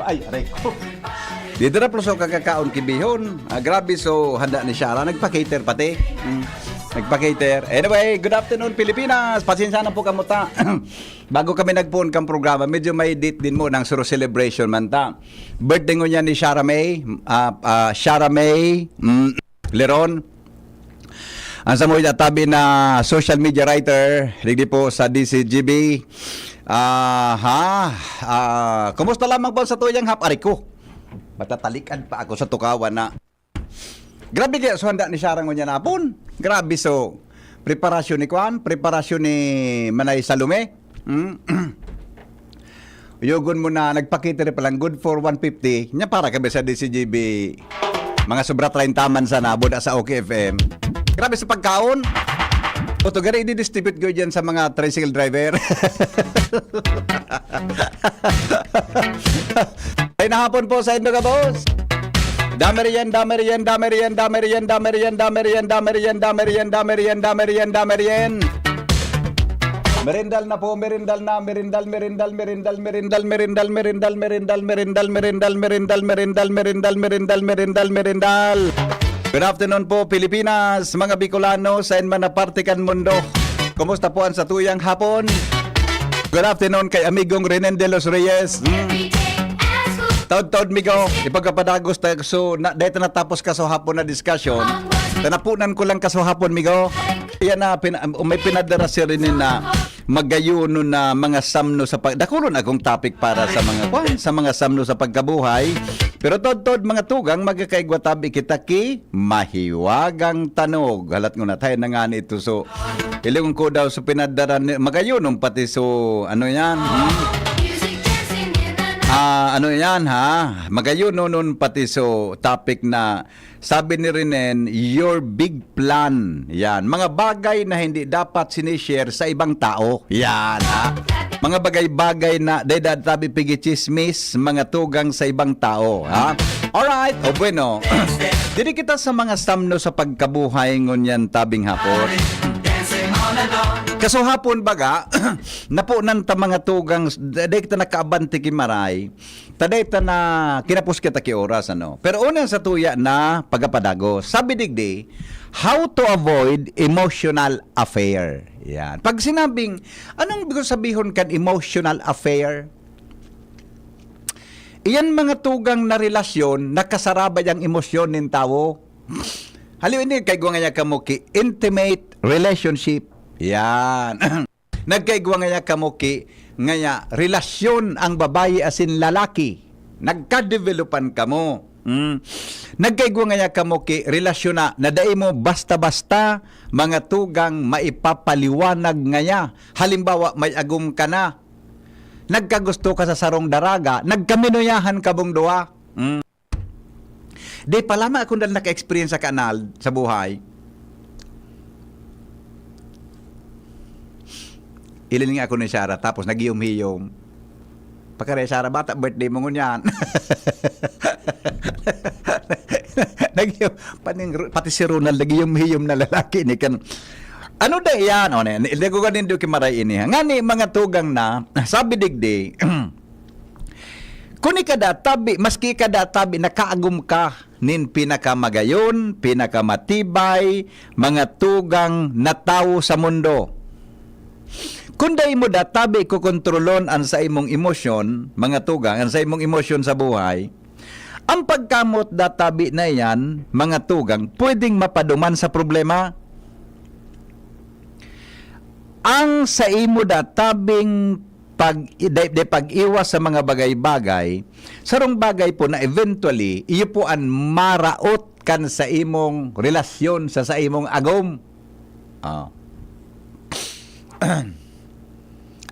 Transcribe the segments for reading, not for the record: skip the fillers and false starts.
Ay, aray ko. Dito na pluso kakakaon kibihon. Grabe, so handa ni Shara. Nagpa-cater pati. Nagpa-cater. Anyway, good afternoon Pilipinas. Pasensya na po kamuta. Bago kami nagpuon kang programa, medyo may date din mo ng suro celebration man ta. Birthday ngo niya ni Shara May. Shara May Leron. Ang sa mga tabi na social media writer, hindi po sa DCGB. Kumusta lamang po sa tuyang hapari ko? Matatalikan pa ako sa tukawan na. Grabe kaya so handa ni Shara ngo niya napon. Grabe, so preparasyon ni Kwan, preparasyon ni Manay Salome. Yugon mo na nagpakita rin palang good for 150. Nya para kami sa DCGB. Mga sobra 30 man sa nabod sa OKFM. Grabe sa pagkaon. O to gari i-distribute ko dyan sa mga tricycle driver. Ay nahapon po sa Indo ka, boss. Damerian. Merindal na po, merindal. Good afternoon po Pilipinas, mga Bicolano sa man na partikan mundo. Kumusta po ang sa tuyang hapon? Good afternoon kay amigong Renen de los Reyes. Taod migo, ipagkapadagos tayo so dahil natapos ka so hapon na discussion. Tanapunan ko lang ka so hapon migo. Yan na may pinadara si Renen na magayuno na mga samno sa dakulon akong topic para sa mga samno sa pagkabuhay. Pero tod mga tugang magkakaigwatabi kita ki mahiwagang tanog. Halat ngo na tayo na nga ito. So ilingon ko daw so pinadara magayunon pati so ano yan? Ano yan ha? Magayunon nun pati so topic na sabi ni Renen, your big plan. Yan. Mga bagay na hindi dapat sinishare sa ibang tao. Yan ha? Mga bagay-bagay na tabi pigi chismis, mga tugang sa ibang tao. Ha? Alright. O bueno. Dili kita sa mga samno sa pagkabuhay ngunyan tabing hapon. Kaso hapon baga, napunan ta mga tugang, daday kita nakaabante kimaray, taday ta na kinapos kita ki oras, ano. Pero unang sa tuya na pagapadagos, sabi digdi, how to avoid emotional affair. Yan. Pag sinabing, anong bigo sabihon kan emotional affair? Iyan mga tugang na relasyon, nakasarabay ang emosyon ng tao. Haliw ini kay gwa nga kamo ki intimate relationship. Yan. Nagkaigwa nga kamo ki nga relasyon ang babae asin lalaki. Nagka-developan kamo. Nagkaigwa nga kamo ki relasyon na dai mo basta-basta mga tugang maipapaliwanag nga. Halimbawa may agum ka na. Nagkagusto ka sa sarong daraga, nagkaminuyahan ka bong duwa. Di palama akong dahil naka-experience sa kanal sa buhay. Ilin nga ako ni Shara, tapos nagiyom-hiyom. Pagkare, Shara, bata, birthday mo ngunyan. Pati si Ronald, nagiyom-hiyom na lalaki ni kan. Ano da yan? O, hindi ko ganin doon kimaray ini. Nga ni mga tugang na, sabi digdi, kuni kada tabi, maski kada tabi, nakaagum ka nin pinakamagayon, pinakamatibay, mga tugang na tao sa mundo. Kunday mo databi ko kontrolon ang sa imong emosyon, mga tugang, ang sa imong emosyon sa buhay, ang pagkamot databi na yan, mga tugang, pwedeng mapaduman sa problema. Ang sa imo databing pag-iwas sa mga bagay-bagay, sarong bagay po na eventually, iyo po ang maraot kan sa imong relasyon sa imong agom.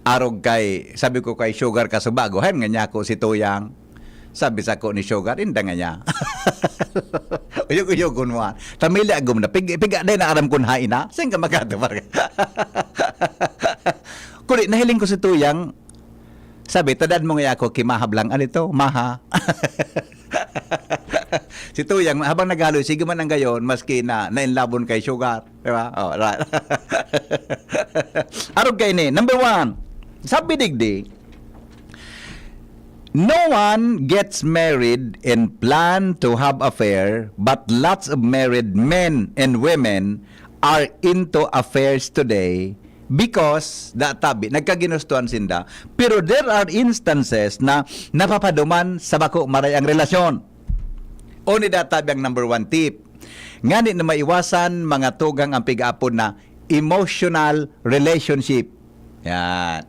Arog kay, sabi ko kay Sugar kasubago, nga niya ako si Tuyang. Sabi sa ko ni Sugar, inda nga niya. Uyog-uyogon mo. Tamili agum na, piga na aram kun hain na. Saan ka magkatabar ka? Kuli, nahiling ko si Tuyang, sabi, tadaan mo nga ako, kimahablang, ito, maha. Si Tuyang, habang naghaloy, sige man ang gayon, maski na nainlabon kay Sugar. Diba? Oh, right. Arog kay ni, number one, sabi digdi, No one gets married and plan to have affair, but lots of married men and women are into affairs today because databi nagkaginustuhan sinda, pero there are instances na napapaduman sa bako maray ang relasyon. O ni databi ang number one tip. Ngani na maiwasan mga tugang ang pigaapon na emotional relationship. Yan.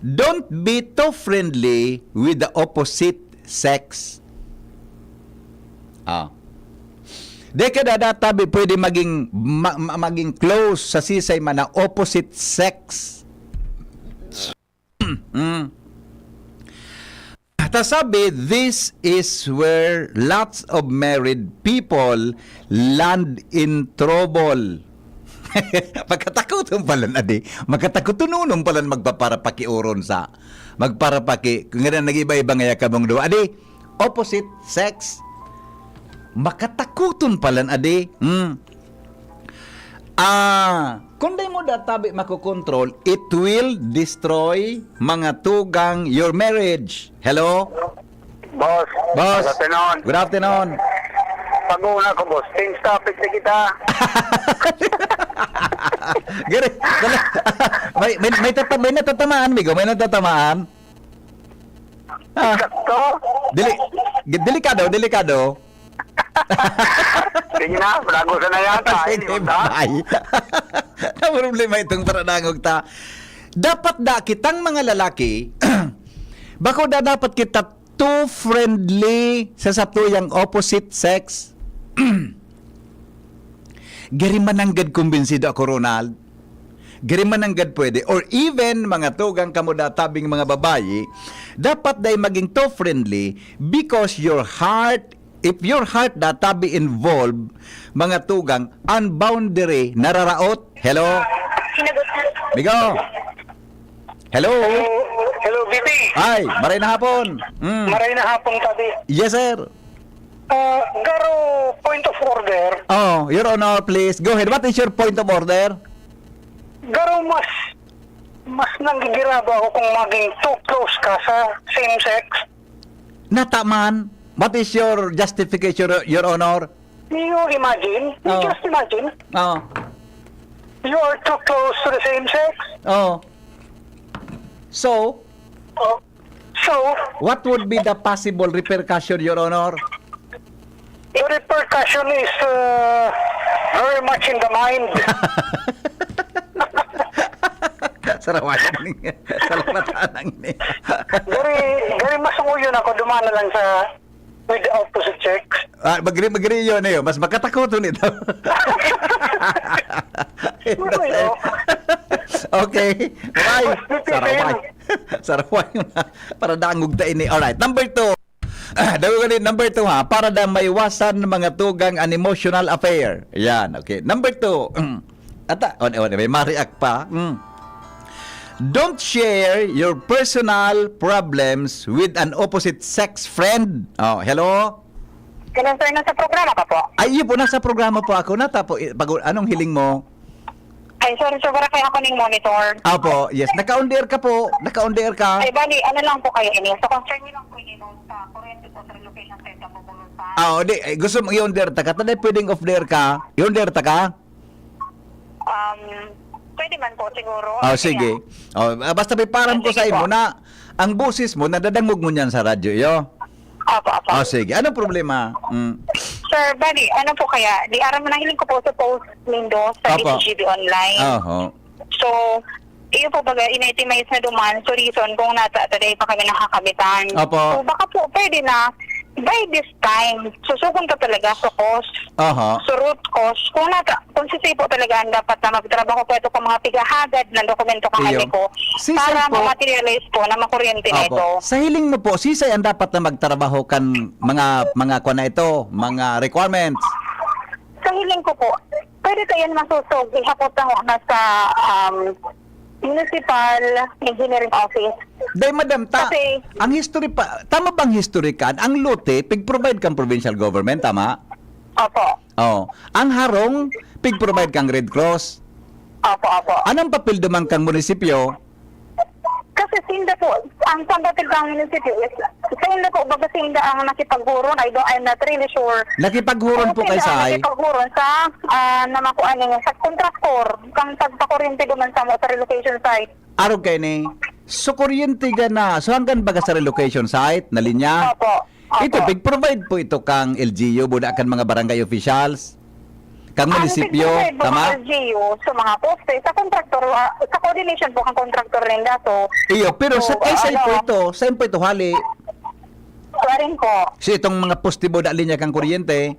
Don't be too friendly with the opposite sex. Di ka databi pwede maging close sa sisay man na opposite sex. Tasabi, this is where lots of married people land in trouble. Magkatakuton pala na di. Magkatakutununong pala magpaparapakiuron sa. Magparapaki. Kung nga nag-iba-iba nga kamong doon. Adi, opposite sex. Makatakuton pala na di. Kung di mo databi makokontrol, it will destroy mga tugang your marriage. Hello? Boss. Boss. Good afternoon. Good afternoon. Pag-una ko, boss. Change topic na kita. Gari, may natatamaan, Migo? May natatamaan? Sakto. Delikado. Sige na, bago sa na yata. Sige, bye. Na problema itong paranangog ta. Dapat kitang mga lalaki, bako dapat kita too friendly sa satuyang opposite sex. Gari mananggad kumbinsido ako, Ronald. Gari mananggad pwede. Or even mga tugang kamo databing mga babayi, dapat day maging too friendly because if your heart databi involved, mga tugang, unboundary, nararaot. Hello? Migo? Hello? Hello, Bibi. Ay, maray na hapon. Maray na hapong tabi. Yes, sir. Garo, point of order. Oh, Your Honor, please. Go ahead. What is your point of order? Garo, mas nanggigiraba ako kung maging too close ka sa same sex. Nataman. What is your justification, Your Honor? You imagine, you Oh. just imagine, Oh. you are too close to the same sex. Oh. So, So, what would be the possible repercussion, Your Honor? the repercussion is very much in the mind. Sarawayan ni. Salamatan ni. Very masunguyon ako, dumana lang sa with the opposite sex. Magri yun na yun. Mas makatakoto nito. Okay. Bye. Saraway. Saraway na. Para dangog ta ini. Alright. Number 2. Number 2 ha. Para da maiwasan mga tugang an emotional affair. Yan. Okay. Number 2. May mariak pa. Don't share your personal problems with an opposite sex friend. Oh, hello? Kailan sir, nasa programa ka po? Ay, yun po, nasa programa po ako na. Tapos, anong hiling mo? Ay, sorry, sobra kayo ako ng monitor. Apo, yes. Naka-on-air ka po. Naka-on-air ka. Ay, bali, ano lang po kayo ini? So, concern nyo lang po ini sa kuryente po sa relocation center mo bumulta. Di. Gusto mo i-on-air ta ka? Taday pwedeng off-air ka? I-on-air ta ka? Pwede man po siguro. Sige. Basta may param ko sa imo na ang boses mo, nadadangog mo niyan sa radyo, yo. Apo. Sige. Anong problema? Sir, bali, ano po kaya? Di aram na nahiling ko po sa post nindo sa Apo. DCGB online. So, iyo po baga, in-itemize na duman. So, reason kung nasa today pa kami nakakabitan. Apo. So, baka po pwede na by this time, susukon ka talaga sa cost. So, root cause. Kung sisay po talaga ang dapat na magtrabaho po ito kung mga pigahagad ng dokumento kahali ko para po, ma-materialize po na makuryente na ito. Sa hiling mo po, sisay ang dapat na magtrabaho kan mga kuha na ito, mga requirements. Sa hiling ko po, pwede kayo masusog, ihapot na sa Municipal Engineering Office. Dahil madam, Kasi- ang history pa, tama bang history kan? Ang lote, pig-provide kang provincial government, tama? Opo. Ang harong, pig-provide kang Red Cross. Opo. Anong papel dumang kang munisipyo? Kasi sinda po, ang pagdating ng munisipyo is, sa hindi ko bagasing ang nakipaghuron, I'm not really sure. Nakipaghuron po kay Say? Nakipaghuron sa, namakuan niya, sa kontraktor, kang pagpakuryente duman sa mo sa relocation site. Araw kay ni. So, kuryente ka na. So, hanggang baga sa relocation site na linya? Opo. Ito, big-provide po ito kang LGU, buda kan mga barangay officials, kang munisipyo, tama? Ang LGU, sa mga poste, sa kontraktor, sa coordination po ang kontraktor rin dato. Iyo, pero sa saan po ito hali? Wala rin po. So, itong mga poste buda linya kang kuryente,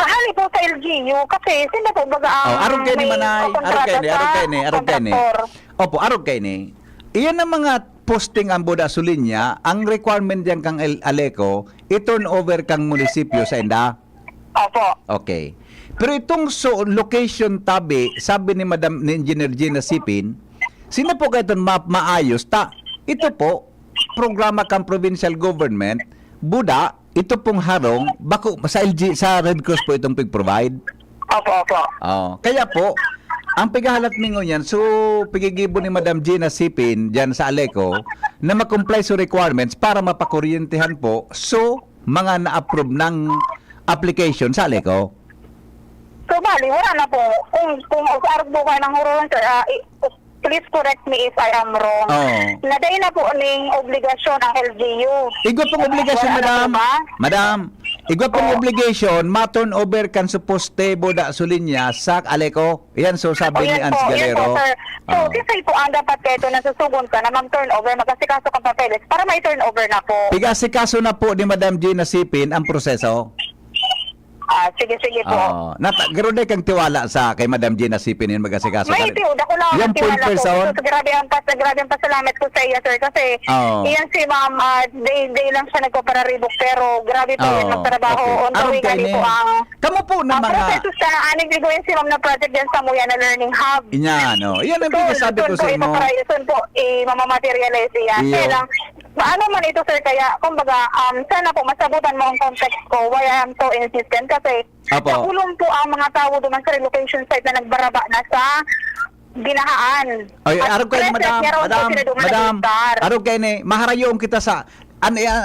Hali po sa LGU kasi sila po baga ang arog kayo ni Manay, arog kayo ni. Opo, arog kayo ni. Iyan ang mga posting ang buda sulinya, ang requirement diyan kang Aleco, i-turn over kang munisipyo sa enda. Opo. Okay. Pero itong location tabi, sabi ni Madam ni Engineer Gina Sipin, sino po kayo itong maayos? Ito po, programa kang provincial government, buda, ito pong harong, bako sa sa Red Cross po itong pig-provide. Opo. Kaya po, ang pigahalat mingo yan, so pigigibo ni Madam Gina Sipin dyan sa Aleco na mag-comply sa requirements para mapakuryentehan po so mga na-approve ng application sa Aleco. So, bali, wala na po. Kung arog po kayo ng huron, sir, please correct me if I am wrong. Naday na po ning obligasyon ang LGU. Igwa pong obligasyon, madam. Madam, igwa pong obligasyon, ma-turn over kan suposte boda sulinya sa Aleco. Yan, so sabi ni Ans Galero. Yan po, sir. So, kasi po ang dapat kayo na susugon ka na mag-turn over, magkasikaso kang papeles para may turn over na po. Pigasikaso na po ni Madam Gina Sipin ang proseso. Sige po. Garo na kang tiwala sa kay Madam Gina Sipin yung mag-asikaso. May tiyo, dako lang ang tiwala ko. So, grabe ang pasalamat ko sa iya, sir. Kasi, iyan si ma'am, day lang siya nagpapararibok, pero grabe po yun magtrabaho. On the way gali po ang... Kamu po na mga... proseso sa aning gagawin si ma'am na project yan sa Muya na Learning Hub. Iyan, Iyan ang pinasabi ko sa inyo. Soon po, mamamaterialize yan. Kaya lang, ano man ito, sir, kaya, kumbaga, sana po masabutan mo ang context ko why I am so insistent kasi nakulong po ang mga tao duman sa relocation site na nagbaraba na sa binahaan. Ay, arog kayo, madam, arog kayo ni, maharayoong kita sa,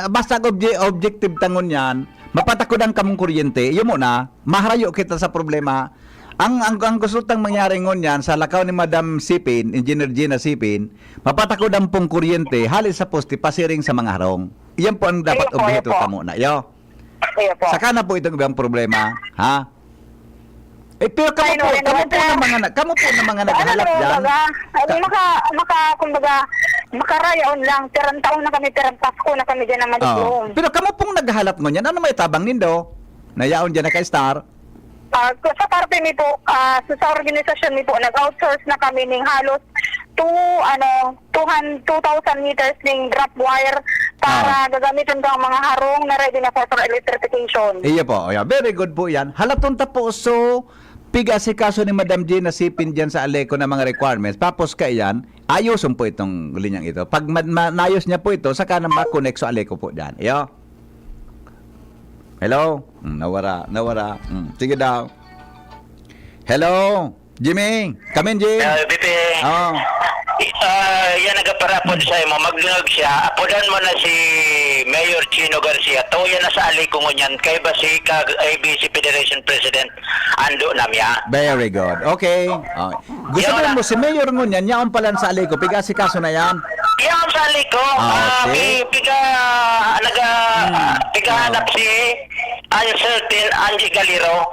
basta objective tangon yan, mapatakodan kamong kuryente, yun mo na, maharayo kita sa problema. Ang gusto tang mangyari ngon yan, sa lakaw ni Madam Sipin, Engineer Gina Sipin, mapatakodan pong kuryente, halis sa poste, pasiring sa mga harong. Iyan po ang dapat objeto tamo na, yo. Saka na po itong ibang problema, ha? Pero kamu po na mga naghahalap dyan. Kumbaga, makarayaon lang. Tirang taon na kami, tirang Pasko na kami dyan na maliblong. Pero kamu pong naghahalap ngon yan, ano may tabang nindo? Nayaon dyan na kay Star? Sa parte ni po, sa organisasyon ni po, nag-outsource na kami ng halos 2,000 meters ng drop wire para gagamitin ko ang mga harong na ready na for electrification. Iya po. Very good po yan. Halaton po so pigasikaso ni Madam Gina Sipin dyan sa Aleco ng mga requirements. Tapos kayan, ayoson po itong linyang ito. Pag naayos niya po ito, saka na makonect sa Aleco po dyan. Iyo. Hello? Nawara. Sige daw. Hello? Jimmy? Come in, Jim. BP. Yan nagaparapod sa imo. Magnag siya. Apodan mo na si Mayor Chino Garcia. Tuya na sa Aleco ngunyan. Kay ba si ABC Federation President Ando Namya. Very good. Okay. Gusto mo si Mayor ngunyan, yaon pala sa Aleco. Pigasi kaso na yan. Yan sa Aleco. Pigahanap si uncertain Angie Galero.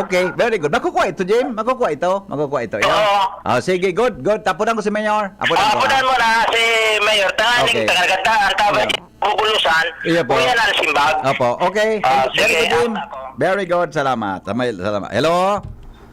Okay. Very good. Makukuha ito, Jim. Makukuha ito. Oo. Sige, good. Tapunan ko si Mayor. Apunan mo na si Mayor. Tangaling tagaganda ang tawag bubulusan. Kuya na simbag. Opo. Okay. Very good, Jim. Very good. Salamat. Hello?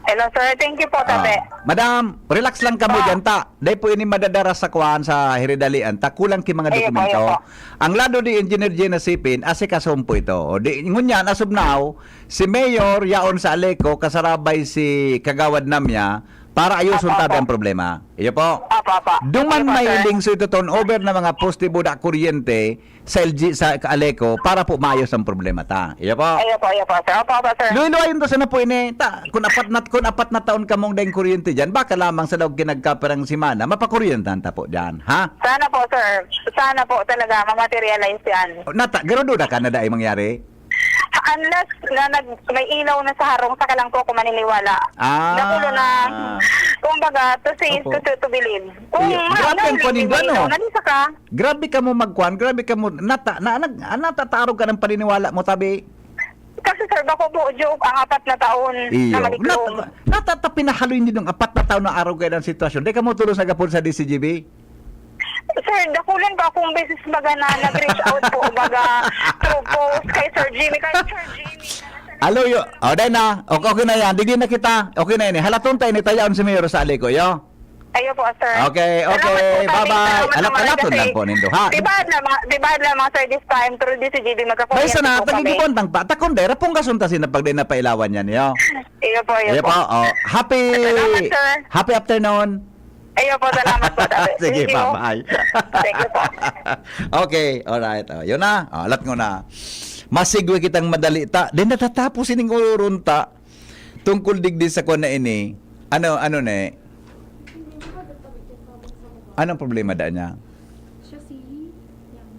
Hello, sir. Thank you po, tabi. Madam, relax lang kamo dyan ta. Dahil po ini madadara sa kuhaan sa Hiridalian. Ta kulang ki mga dokumento. Ang lado di Engineer Gina Sipin, asikasom po ito. Ngunyan, as of now, si Mayor yaon sa Aleco, kasarabay si Kagawad Namya, para ayusun tabi ang problema. Iyo po. Apa. Duman Sige po, may sir. link sa turn over na mga poste buda kuryente sa LG sa Aleco para po maayos ang problema ta. Iyo po. Ayo po, sir. Apa, sir. Luy-luayin to sana po ini. Ta, kung apat na taon ka mong daing kuryente diyan, baka lamang sa daw kinagkaperang simana mapakuryentan ta po diyan, ha? Sana po, sir. Sana po talaga ma-materialize yan. Nata, garo da ka na daay mangyari. Unless na may ilaw na sa harong, saka lang po ako maniniwala. Nakulo na, kumbaga, to say is Opo. to believe. Kung Grabe ang paninda, may no? ilaw, nalisa ka. Grabe ka mo magkuan, grabe ka mo natatarog ka ng paniniwala mo tabi. Kasi sir, bako po, joke, ang 4 na taon na Iyo. maliklong. Pinahaloy din ng 4 na taon na araw kayo ng sitwasyon. Di ka mo tulos nagapon sa DCGB? Sir, dakulan ko akong beses baga na nag-reach out po baga through post kay Sir Jimmy. Kay Sir Jimmy. Alo yo. O dahil na. Okay na yan. Digdi na kita. Okay na yan. Halaton tayo ni tayaon si Mayor sa Aleco, yo. Ayo po, sir. Okay. Bye-bye. Halaton lang po nindo, ha? Diba mga sir, this time through DCGB May magkakuryente sana, po kami. tagikukontang pa. Takondera, pong kasuntasin na pag di napailawan yan, yo. Iyo po. Ayo po. Oh. Salamat, sir. Happy afternoon. Ayo po, salamat po. Sige, Thank you. bye-bye. Thank you po. Okay, alright. Yun na. Alat ko na. Masigwe kitang madali ta. Then natatapos ining urunta tungkol digdi sa kuan na ini. Ano ne? Anong problema da niya? Siya si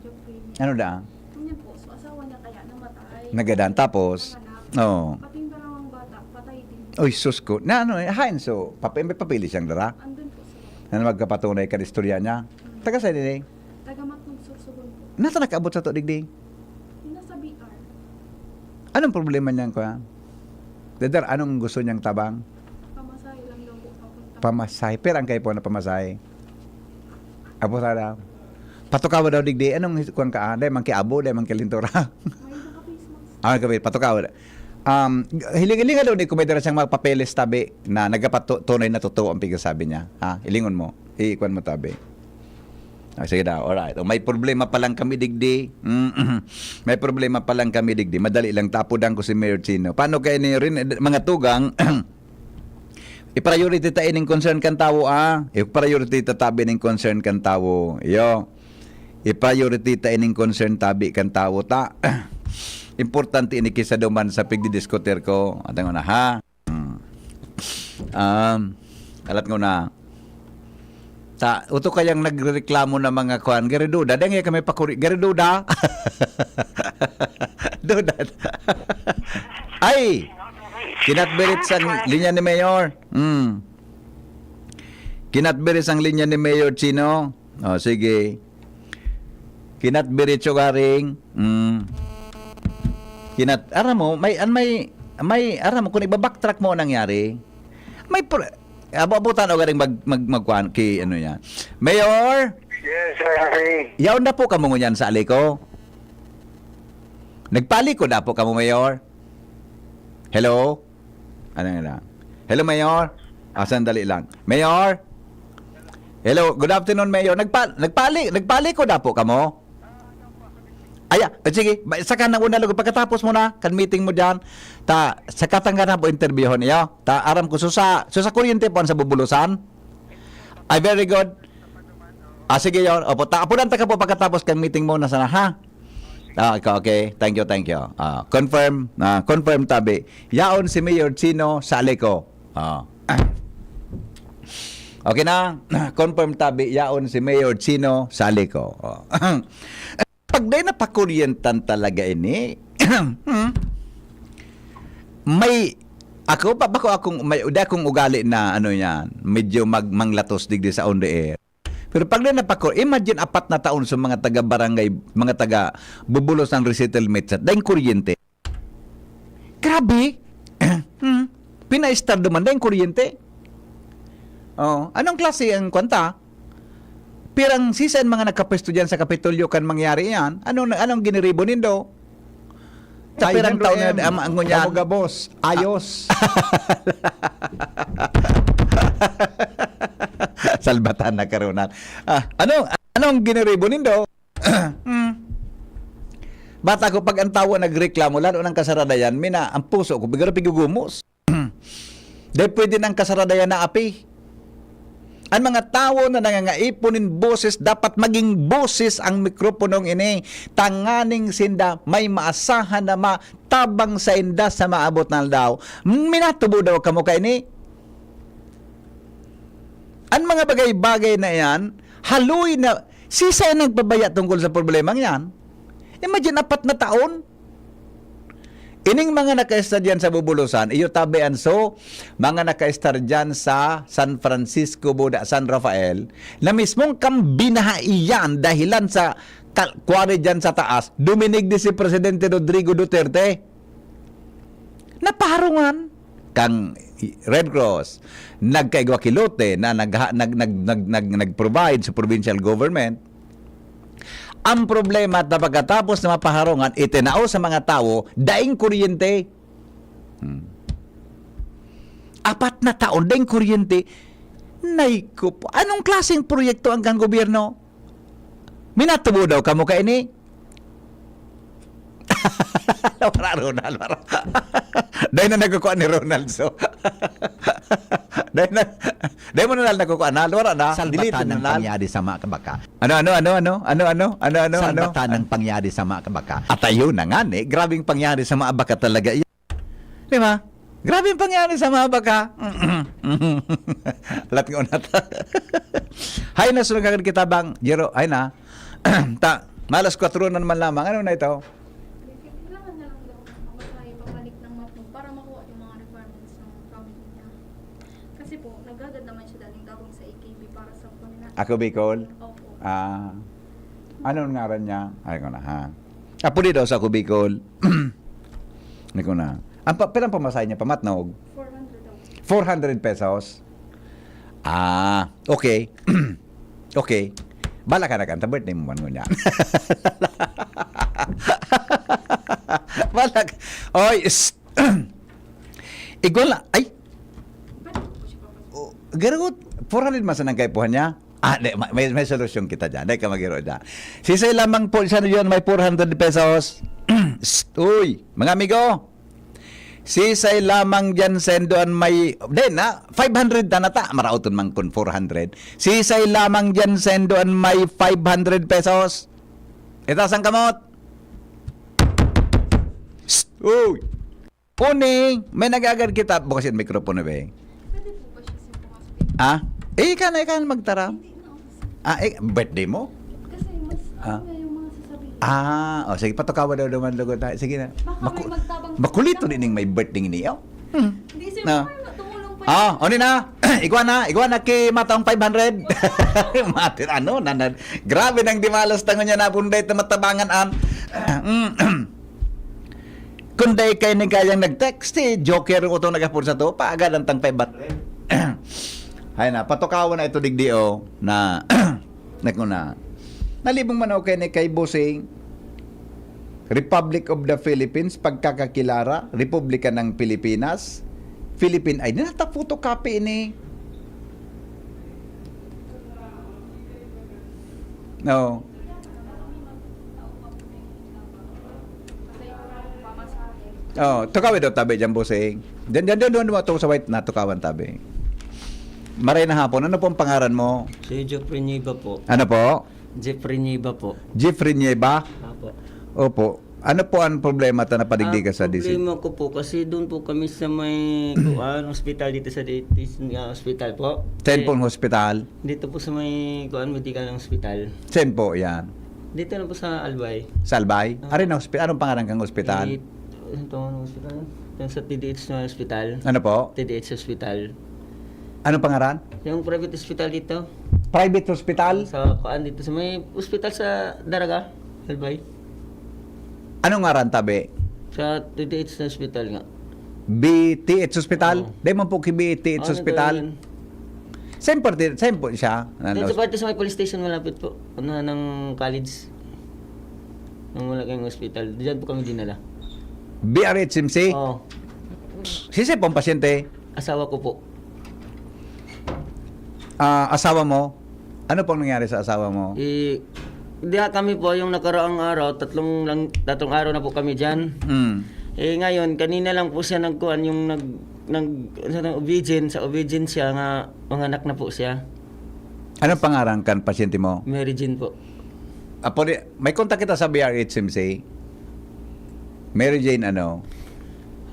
Jeffrey. Ano da? Ganyan po, so asawa niya kaya namatay. Nagadan tapos. Oo. Pati yung dalawang bata, patay din. Oy, sus ko. Na ano, hain so, may papili siyang dara. Andun po sila. Na magkapatunay ka istorya niya. Taga sa din. Tagamat ng sursugon po. Nasa nakaabot sa to digdi. Yung nasa BR, Anong problema niyan ko? Dadar, anong gusto niyang tabang? pamasahe lang daw po papunta. Pamasay. Pero ang kayo po na pamasay. Abo sa patukaw daw digdi. Anong kuwan ka? Dahil man abo, dahil man kilintura. May naka-face mask. Kapit, patukaw. Hiling-hilingan daw ni kumedera siyang magpapeles tabi na nagapatunay na totoo ang pigasabi niya. Ha? Hilingon mo. Ikuan mo tabi. Sige daw, alright. May problema pa lang kami digdi. May problema pa lang kami digdi. Madali lang tapudan ko si Mayor Chino. Paano kayo ni rin mga tugang? I-priority ta ining concern kan tawo I-priority ta tabi ning concern kan tawo. Yo. I-priority ta ining concern tabi kan tawo ta. Importante ini kisa duman sa pigdidiskuter ko. Atang na ha. Alat ko na. Ta, uto kayang nagreklamo na mga kuan. Geriduda, dahil kami pakuri. Geriduda. Duda. Ay! Kinatbirit sa linya ni Mayor. Kinatbirit ang linya ni Mayor Chino. O, sige. Kinatbirit siya garing. Aram mo, may, aram mo, kung ibabacktrack mo ang nangyari, may, abutan o garing magkuhan kay ano yan. Mayor! Yes, Sir Harry. Yaon na po kamo ngunyan sa Aleco? Nagpali ko na po kamo, Mayor? Hello? Ano nga lang? Hello, Mayor? Sandali lang. Mayor? Hello, good afternoon, Mayor. Nagpali ko na po kamo? Sige, saka na una lugo pagkatapos mo na kan meeting mo diyan. Saka tangga na po interviewon niyo. Aram ko sa kuryente po sa bubulusan. Ay, very good. Sige yon. Opo, apunan ta ka po pagkatapos kan meeting mo na sana, ha? Okay. Thank you. Confirm tabi. Yaon si Mayor Chino sa Aleco. Okay na? Confirm tabi. Yaon si Mayor Chino sa Aleco. Pag di napakuryentan talaga ini, may ako pa bako akong may uda akong ugali na ano yan, medyo manglatos digdi sa on the air. Pero pag di imagine 4 na taon sa mga taga barangay, mga taga bubulos ng resettlement sa daing kuryente. Grabe. Pina-star duman daing kuryente. Anong klase ang kwanta? Pirang sisan mga nagkapesto dyan sa Kapitolyo kan mangyari yan. Anong giniribo nindo? Sa pirang taon na ang ngunyan. Gabos, ayos. Salbatan na karunan. Anong giniribo nindo? Bata ko pag ang tawa nagreklamo, lalo ng kasarada yan, mina, ang puso ko, bigara pigugumos. Dahil pwede nang kasaradayan na api. Ang mga tao na nangangaiponin boses, dapat maging boses ang mikroponong ini. Tanganing sinda, may maasahan na matabang sa inda sa maabot na daw. Minatubo daw kamo ka ini. Ang mga bagay-bagay na yan, haluin na, sisa yung nagpabaya tungkol sa problemang yan. Imagine, 4 na taon. Ining mga naka-estar dyan sa Bubulusan, iyo tabian so, mga naka-estar dyan sa San Francisco, Buda, San Rafael, na mismong kambinahaiyan dahilan sa kwari dyan sa taas, duminig di si Presidente Rodrigo Duterte. Naparungan kang Red Cross, nagkaigwa kilote na nag-provide sa provincial government. Ang problema at pagkatapos na mapaharungan, itinao sa mga tao, daing kuryente. 4 na taon, daing kuryente. Naiko po. Anong klaseng proyekto ang gobyerno? Minatubo daw kamo ka ini? Wala, Ronald. Dahil na nagkukuha ni Ronald. So. Dahil mo na nagkukuha na. Wala na. Salbatan ng pangyari sa mga kabaka. Ano? Salbatan ng pangyari sa mga kabaka. At ayun na nga grabing pangyari sa mga baka talaga. Di ba? Grabing pangyari sa mga baka. Alat ko na ta. Hay na, sunod kagad kita bang, Jero, ay na. Malas 4 na naman lamang. Ano na ito? Kailangan na lang daw mamasahe pabalik ng Matnog para makuha yung mga requirements ng family niya. Kasi po, nagagad naman siya daling dahon sa AKB para sa kanila. Ako, Bicol? Opo. Anong ngaran niya? Ay ko na, ha? Apo di daw sa ako, Bicol. Ay ko na. Pero ang pamasahe niya, pamatnog? 400 daw. 400 pesos. Okay. Okay. Bala ka na kanta, birthday mo man mo niyan. Bala ka. Oy, igwala. Ay, Pwede po siya papasok. garagot. 400 man sa nang kaipuhan niya. May solusyon kita dyan. Dahil ka magiro dyan. Sisay lamang po, sana yun, may 400 pesos. Uy, mga amigo. Sisay lamang dyan sendoan may, 500 na nata, marauton man kun 400. Sisay lamang dyan sendoan may 500 pesos. Itas ang kamot. Uy. Uning, may nagagad kita. Bukasin mikropono ba eh. Pwede po ba siya sa hospital? Ikan magtara. Hindi na ako. Birthday mo? Kasi mas, ano nga yung mga sasabihin. Sige, patukawa daw naman lugo tayo. Sige na. Baka may magtabang- Makulito din may birthday niyo. Hindi sir, Na. tumulong pa Oni na. Igwa na kay matang 500. Matir grabe nang dimalas tangon niya na punday ta matabangan Kunday kay ni kayang nag-text joker ko to nagapur sa to paagad ang tang 500. Hay na patukawan na ito digdio na nakuna. Nalibong man okay ni kay Bosing Republic of the Philippines, pagkakakilara, Republika ng Pilipinas, Philippine ID. Photocopy ini. No. Tukawi daw tabi dyan, Bosing. Doon mo ito sa white na tukawan tabi. Maray na hapon, ano pong pangaran mo? Si Jeffrey Nieva po. Ano po? Jeffrey Nieva po. Jeffrey Nieva? Apo. Opo. Ano po ang problema ta napadigdig ka sa DC? Problema ko po kasi doon po kami sa may hospital dito sa hospital po. Senpon Hospital? Dito po sa may medical hospital. Sen po yan? Dito na po sa Albay. Salbay? Ari na hospital? Anong pangalan kang hospital? Ito ang hospital. Yung sa TDH na hospital. Ano po? TDH hospital. Anong pangalan? Yung private hospital dito. Private hospital? Sa dito sa may hospital sa Daraga, Albay. Anong ngaran tabi? Sa TDH na hospital nga. BTH Hospital? Oo. Di mo po ki BTH Hospital? Same po siya. Dito sa parte sa may police station malapit po. Ano ng college. Nang wala kayong hospital. Diyan po kami dinala. BRHMC? Oo. Sisi po ang pasyente? Asawa ko po. Asawa mo? Ano pong nangyari sa asawa mo? Diha kami po yung nakaraang araw, tatlong araw na po kami diyan. Mm. Ngayon, kanina lang po siya nagkuhan yung sa obedience siya nga manganak na po siya. Anong pangaran kan pasyente mo? Mary Jean po. Apo, may kontak kita sa BRHMC. Mary Jane ano?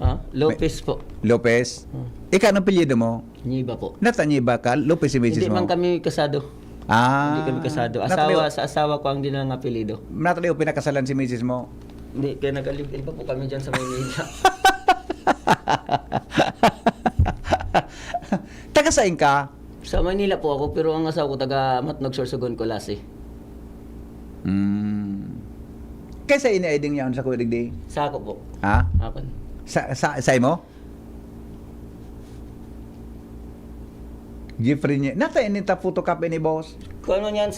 Ha? Lopez po. Lopez? Ikaw, anong apelyido mo? Niba po. Natanyiba ka? Lopez si Mrs. Hindi mo? man kami kasado. Hindi kami kasado. Sa asawa ko ang dilang apelido. Nataliw, pinakasalan si Mrs. mo? Hindi, kaya nag-live-in pa po kami dyan sa Maynila. Taga saan ka? Sa Maynila po ako, pero ang asawa ko taga Matnog, Sorsogon, Colase. Kaysa ini-aiding niya sa kuya digdi? Sa ako po. Ha? Ako. Sa mo? Jeffrey niya. Nata inita photocopy ni boss? Kung ano yan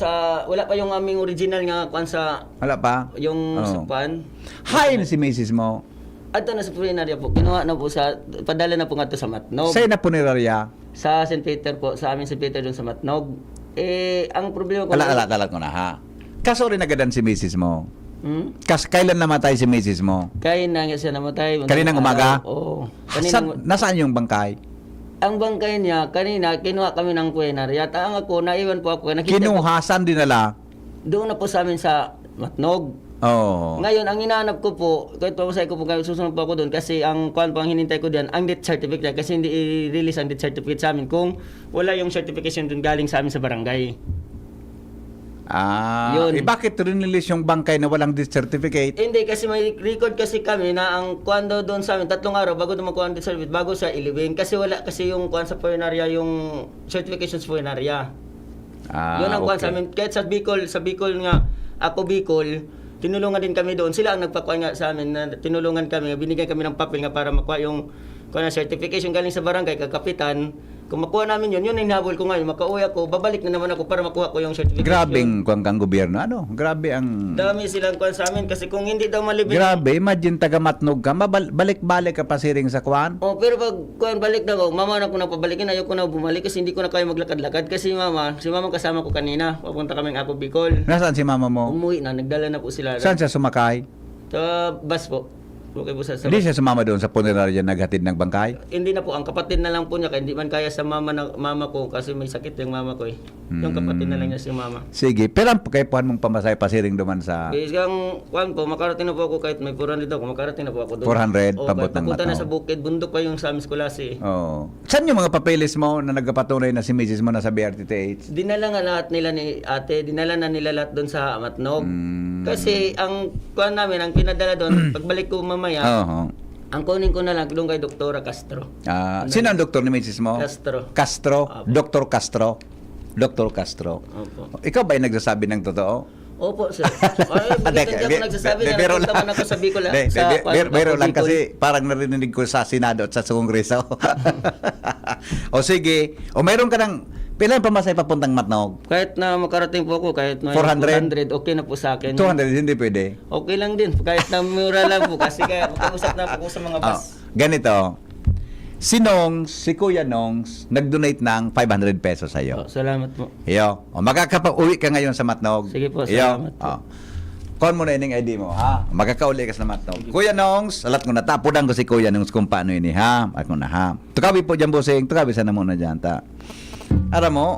wala pa yung aming original nga kung sa, Wala pa? yung sa pan. Hi na si Mrs. mo. Ato na sa pulinarya po, kinuha na po padala na po nga to sa Matnog. Sa'yo na punerarya? Sa St. Peter po, sa amin St. Peter doon sa Matnog. Ang problema ko... Alat ko na ha. Kaso rin agadan si Mrs. mo. Kailan namatay si Mrs. mo? Kaya na nga siya namatay. Kaninang umaga? Oo. Nasaan yung bangkay? Ang bangkay niya, kanina, kinuha kami ng pulinarya. At ang ako, naiwan po ako. Kinuha, saan dinala? Doon na po sa amin sa Matnog. Oh. Ngayon, ang hinahanap ko po, kahit pa ko po, susunod po ako doon kasi ang kuan po ang hinintay ko diyan, ang death certificate kasi hindi i-release ang death certificate sa amin kung wala yung certification doon galing sa amin sa barangay. Yun. Bakit rinilis yung bangkay na walang death certificate? Hindi kasi may record kasi kami na ang kuan daw doon sa amin 3 araw bago dumakuha ang death certificate bago siya ilibing kasi wala kasi yung kuan sa punerarya yung certifications punerarya. Yun ang kuan sa amin kahit sa Bicol nga ako Bicol tinulungan din kami doon. Sila ang nagpakuha nga sa amin na tinulungan kami, binigyan kami ng papel nga para makuha yung certification galing sa barangay, kakapitan. Kung makuha namin yun ang hinahabol ko ngayon. Makauwi ako, babalik na naman ako para makuha ko yung certification. Grabing kuwang kang gobyerno. Ano? Grabe ang... Dami silang kuha sa amin kasi kung hindi daw malibing... Grabe, imagine taga Matnog ka, balik-balik ka pa siring sa kuwan. Oh, pero pag kuha balik na ako, mama na ko na pabalikin, ayoko na bumalik kasi hindi ko na kaya maglakad-lakad kasi si mama kasama ko kanina. Papunta kaming ako Bicol. Nasaan si mama mo? Umuwi na, nagdala na po sila. Saan siya sumakay? Sa bus po. Okay po sa Hindi siya sumama doon sa punerarya naghatid ng bangkay? Hindi na po, ang kapatid na lang po niya kaya hindi man kaya sa mama ko kasi may sakit yung mama ko eh. Yung kapatid na lang niya si mama. Sige, pero ang kaipuhan mong pamasay pasiring duman sa... Isang kuwan po, makarating na po ako kahit may 400 ako, makarating na po ako doon. 400, o, pabot ng papunta na Matnog. sa bukid, bundok pa yung sa amin Scolasi. Oh. Saan yung mga papeles mo na nagpapatunay na si Mrs. mo nasa BRTTH? Dinala nga lahat nila ni ate, dinala na nila lahat doon sa Matnog. Kasi ang kuwan namin, ang pinadala doon, pagbalik ko mamaya, ang kunin ko na lang doon kay Doktora Castro. Sino ang doktor ni Mrs. mo? Castro. Castro? Opo. Dr. Castro? Dr. Castro. Opo. Ikaw ba ay nagsasabi ng totoo? Opo, sir. Ay, bakit hindi ako nagsasabi na nagpunta man ako sa Bicol? Biro lang kasi parang narinig ko sa Senado at sa Kongreso. O sige, o meron ka ng pila yung pamasay papuntang Matnog? Kahit na makarating po ako, kahit na 400? 400, okay na po sa akin. 200, hindi pwede. Okay lang din, kahit na mura lang po kasi kaya mag-usap na po sa mga bus. Ganito, si Kuya Nongs nag-donate ng 500 pesos sa iyo. Salamat po. Iyo, makakapag-uwi ka ngayon sa Matnog. Sige po, Iyo, salamat po. Kuhan mo na ining ID mo, ha? Magkakauli ka sa Matnog. Kuya Nongs, alat ko na, tapudan ko si Kuya Nongs kung paano ini, ha? Ako na, ha? Tukabi po dyan, bossing. Tukabi sana muna dyan, ta. Aram mo,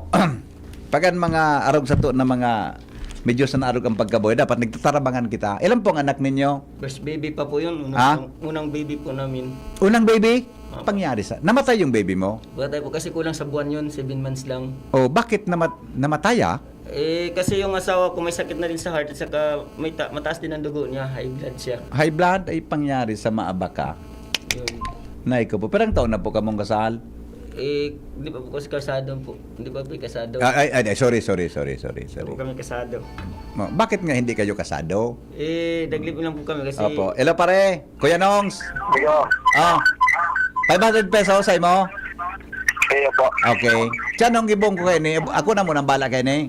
pagkan mga arog sa to na mga medyo sa naarog ang pagkaboy, dapat nagtatarabangan kita. Ilan po ang anak ninyo? First baby pa po yun. Unang baby po namin. Unang baby? Pangyari sa... Namatay yung baby mo? Batay po kasi kulang sa buwan yun, 7 months lang. Oh, bakit namatay ah? Kasi yung asawa ko may sakit na rin sa heart at saka mataas din ang dugo niya, high blood siya. High blood ay pangyari sa maabaka. Yun. Naiko po. Pero ang taon na po kamong kasal? Hindi pa po kasi kasado po. Hindi pa po kasado. Sorry. Hindi po kami kasado. Bakit nga hindi kayo kasado? Naglibing lang po kami kasi... Opo. Hello pare, Kuya Nongs. Iyo. 500 pesos sa mo? Iyo po. Okay. Tiyan ang gibong ko kayo ni. Ako na muna ang bala kayo ni.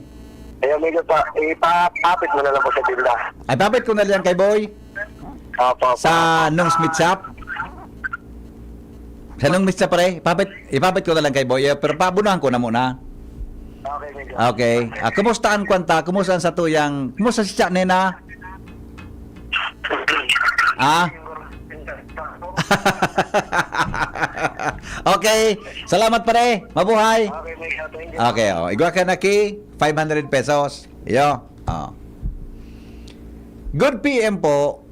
Iyo, medyo pa, ipapapit mo na lang po sa tinda. Ay, papit ko na lang kay Boy. Opo. Sa Nongs Meat Shop. Sa Nongs Meat Shop pare. Ipapit ko na lang kay Boy. Pero pabunuhan ko na muna. Okay, medyo. Okay. Kumusta ang kwanta? Kumusta ang satuyang? Kumusta si Chak Nena? Okay. Salamat pare. Mabuhay. Okay, Miguel. Thank you. Okay, igwa ka na ki 500 pesos. Iyo. Good PM po.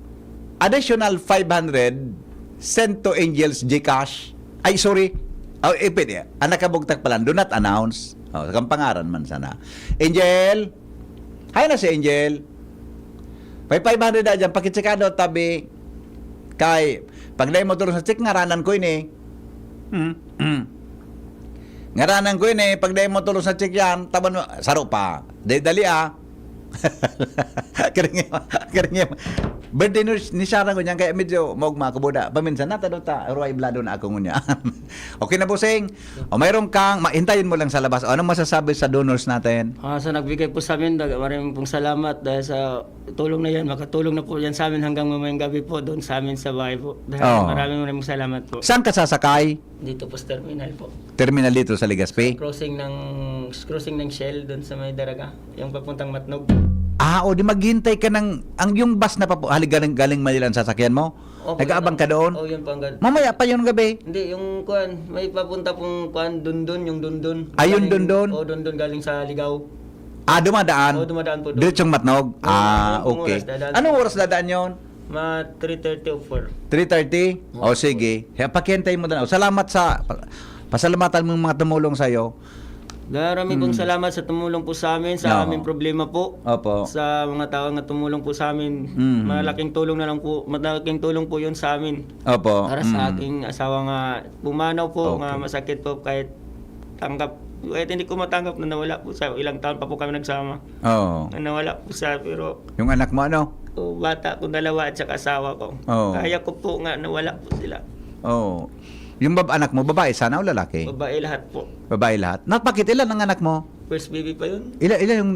Additional 500 sent to Angel's GCash. Ay, sorry. Pwede. Anak kabugtak pala. Do not announce. Sa pangaran man sana. Angel. Hay na si Angel. May 500 na dyan. Pakitsikado tabi. Kay, pag dahil mo tulong sa check, ngaranan ko ini. Ngaranan ko ini. Pag dahil mo tulong sa check yan, taban mo, saro pa. Dali Karingim. Birthday ni Sarah ko niyan, kaya medyo maugma ko buda. Paminsan na ta, ruay blado na ako ngunya. Okay na, Busing. O mayroon kang, hintayin mo lang sa labas. O, anong masasabi sa donors natin? Sa nagbigay po sa amin, maraming pong salamat dahil sa tulong na yan. Makatulong na po yan sa amin hanggang mamayang gabi po doon sa amin sa bahay po. Dahil maraming salamat po. Saan ka sasakay? Dito po sa terminal po. Terminal dito sa Legazpi? Crossing ng Shell doon sa may Daraga. Yung papuntang Matnog. O di maghintay ka ng, yung bus na galing Manila ang sasakyan mo? Nag-aabang ka doon? Yun po ang Mamaya pa yung gabi? Hindi, yung may papunta pong Dundun, yung Dundun. Yung Dundun? Dundun galing sa Ligaw. Dumadaan? Dumadaan po doon. Diretsong Matnog? Okay. Anong oras dadaan yon? 3:30 o 4. 3:30? Sige. Pakihintay mo na. Salamat pasalamatan mo yung mga tumulong sa'yo. Marami pong salamat sa tumulong po sa amin, sa aming problema po. Opo. Sa mga tao nga tumulong po sa amin. Malaking tulong po yun sa amin. Opo. Para sa aking asawa nga pumanaw po, nga masakit po kahit hindi ko matanggap na nawala po sa ilang taon pa po kami nagsama. Na nawala po siya, pero yung anak mo ano? bata ko dalawa at saka asawa ko. Kaya ko po nga nawala po sila. Yung anak mo, babae sana o lalaki? Babae lahat po. Babae lahat? Bakit ilan ang anak mo? First baby pa yun? Ilan yung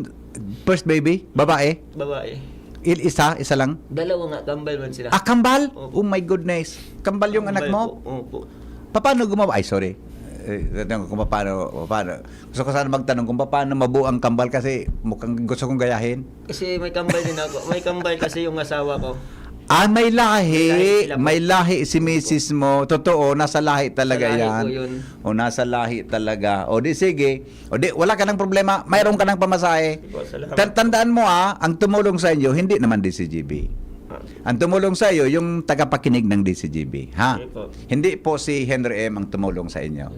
first baby? Babae? Babae. Isa lang? Dalawa nga, kambal man sila. Kambal? Opo. Oh my goodness. Kambal yung anak mo? Opo. Paano gumawa? Ay, sorry. Kung paano. Gusto ko sana magtanong kung paano mabuo ang kambal kasi mukhang gusto kong gayahin. Kasi may kambal din ako. May kambal kasi yung asawa ko. May lahi. May lahi si misis mo. Totoo, nasa lahi talaga Sa lahi yan. ko yun. Nasa lahi talaga. Di sige. Wala ka ng problema. Mayroon ka ng pamasahe. Tandaan mo ang tumulong sa inyo, hindi naman DCGB. Ang tumulong sa iyo, yung tagapakinig ng DCGB. Hindi po si Henry M. ang tumulong sa inyo.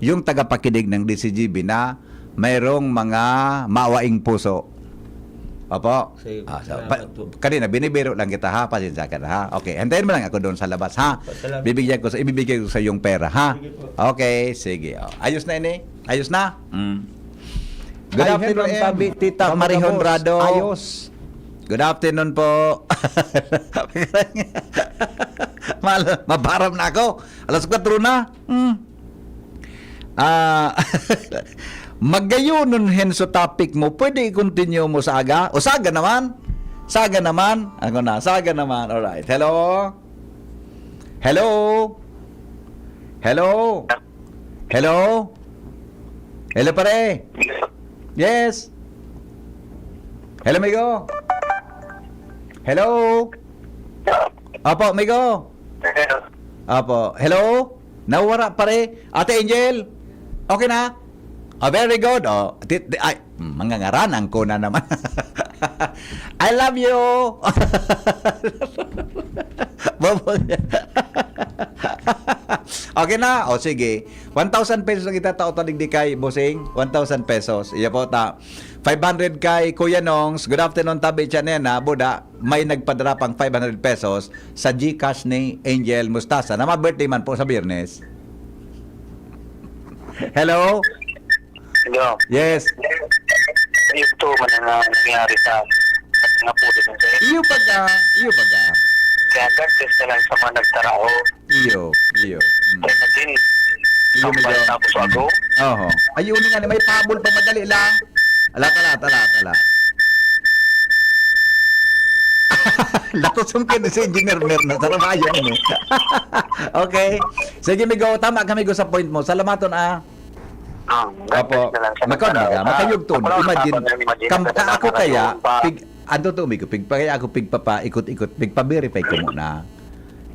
Yung tagapakinig ng DCGB na mayroong mga mawaing puso. Opo. Kanina, binibiro lang kita ha. Pasensya ka na ha. Okay. Hintayin mo lang ako doon sa labas ha. Ibibigay ko sa yung pera ha. Okay. Sige. Ayos na ini? Ayos na? Good afternoon, Pabi. Tita Marihon Rado. Ayos. Good afternoon po. Mabaram na ako. Alas 4 na. Magayunon hen sa topic mo, pwede i-continue mo sa aga? O saga naman? Saga naman? Ako na, saga naman. Alright. Hello? Hello? Hello? Hello? Hello pare? Yes? Hello, amigo? Hello? Apo, amigo? Apo. Hello? Nawara pare? Ate Angel? Okay na? Very good. Mangangaranan ko na naman. I love you. Okay na? Sige. 1,000 pesos ang itatao taligdi kay Bosing. 1,000 pesos. Iya po ta. 500 kay Kuya Nongs. Good afternoon, tabi siya na Buda. May nagpadala pang 500 pesos sa GCash ni Angel Mustasa na ma-birthday man po sa Biyernes. Hello? Hello. Yes. Ito man ang nangyari sa nga po din sa Iyo baga. kaya God bless na lang sa mga nagtarao. Iyo. Kaya na din. Iyo Ang medyo. tapos ako. Ayun nga may pabol pa madali lang. Tala. Lakusong kayo si Engineer Merna sa Ramayan mo. Okay. Sige, migo. Tama ka, migo, sa point mo. Salamaton, God bless na lang sa Magkano makayugton. Imagine, ako kaya, Pag pigpapay, ikot-ikot, pigpa-verify ko muna.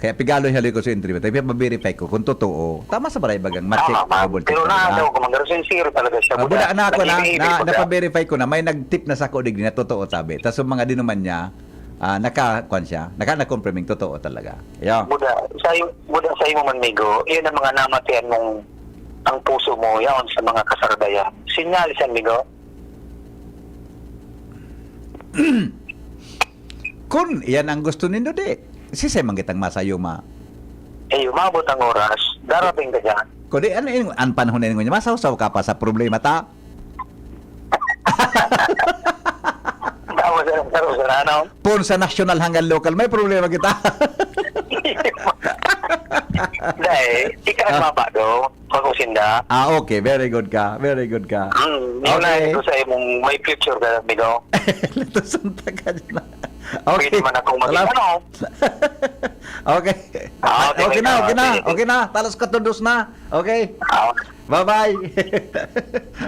Kaya pigalo hali ko sa interview. Tapi ma-verify ko kung totoo. Tama sa baray bagang ma-check. Double check. Pero talaga. na daw kung sincere talaga siya. Buda na ako na Nag-ibig-ibig napa-verify ko na may nag-tip na sa ko digdi na totoo sabi. Tapos yung mga dinuman niya, naka-kwan siya, naka-confirming totoo talaga. Yo. Buda sa imo man migo, iyon ang mga namatian mong ang puso mo yan sa mga kasardayan. Sinyalis yan migo. Kung yan ang gusto nindo di, sisay man kitang masayo ma. Umabot ang oras, darating ka dyan. Kundi ano yung ang panahon na niya, masaw-saw ka pa sa problema ta. Dawa sa ano? Pun sa national hanggang local, may problema kita. Dahil, ikaw mapa do, pag-usinda. Okay, very good ka. Very good ka. Yun na ito sa imong may future ka, migo. Lito sunta ka dyan. Pwede man akong maging ano. Okay. Okay, Okay na, okay na. sige. Okay na, talos katundos na. Okay. Bye-bye.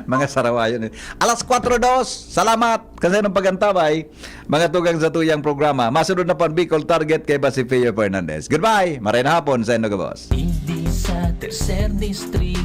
Mga sarawayon. Alas 4:02. Salamat kasi nung pagantabay. Mga tugang sa tuyang programa. Masunod na pan Bicol Target kay Basifio Fernandez. Goodbye. Maray na hapon sa Inogabos. Hindi sa tercer distrito.